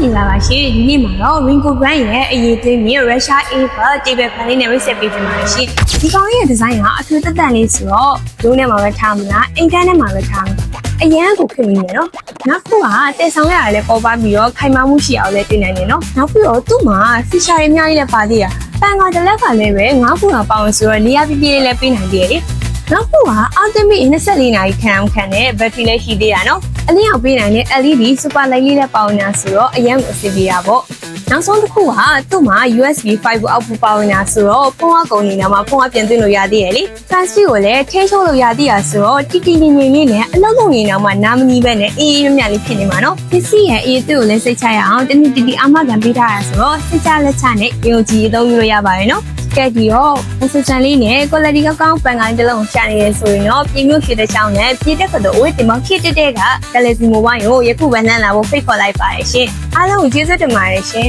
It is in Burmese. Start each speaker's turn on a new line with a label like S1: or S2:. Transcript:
S1: မင်္ဂလာပါရှင်ဒီနေ့မှာတော့ Ringo brand ရဲ့အရေးသွင်းမြင့် Rechargeable table fan လေးနဲ့မိတ်ဆက်ပေးချင်ပါတယ်ရှင်ဒီကောင်ရဲ့ဒီဇိုင်းကအထွေတက်တန်လေးဆိုတော့ရိုးနဲ့မှာပဲထားမလားအိမ်ကန်းထဲမှာပဲထားမှာအရန်ကိုခင်နေတယ်နော်နောက်တစ်ခုကတဲဆောင်ရတာလည်းပေါ်ပါပြီးတော့ခိုင်မာမှုရှိအောင်လည်းပြင်နိုင်တယ်နော်နောက်ပြီးတော့သူ့မှာ feature တွေအများကြီးလည်းပါသေးတာပန်ကတလက်ကလည်းပဲ9ခုလောက်ပါဝင်ဆိုတော့နေရာပြပြလေးလည်းပေးနိုင်သေးတယ်လေနောက်ခုက ultimate 24နာရီခံအောင်ခံတဲ့ battery လည်းရှိသေးတာနော်အလင်းအောင်ပေးနိုင်တဲ့ LED super light လေးလည်းပါဝင်တာဆိုတော့အရင်ကအဆင်ပြေတာပေါ့နောက်ဆုံးတစ်ခုကသူ့မှာ USB 5 output ပါဝင်တာဆိုတော့ဖုန်းအကုန်နေတော့မှဖုန်းအပြန်သွင်းလို့ရသေးတယ်လေ transfer ကိုလည်းထိန်းချုပ်လို့ရသေးတာဆိုတော့တီတီငင်ငင်လေးနဲ့အလောက်ကုန်နေတော့မှနားမနီးပဲနဲ့အေးအေးမြမြလေးဖြစ်နေမှာနော်ပစ္စည်းရဲ့အေးသူ့ကိုလည်းစိတ်ချရအောင်တနည်းတီတီအမကန်ပေးထားတာဆိုတော့စိတ်ချလက်ချနဲ့ယုံကြည်သုံးလို့ရပါတယ်နော်ကဲဒီတော့ position လေးနဲ့ quality ကောင်းပန်ကိုင်းတစ်လုံးရှာနေရဆိုရင်တော့ပြင်းမျိုးဖြစ်တဲ့ချောင်းနဲ့ပြည်တက်ကတော့အဝေးတင်မောင်ဖြစ်တဲ့က Galaxy Mobile ကိုယခုပဲနှမ်းလာဖို့ဖိတ်ခေါ်လိုက်ပါတယ်ရှင်အားလုံးကိုကျေးဇူးတင်ပါတယ်ရှင်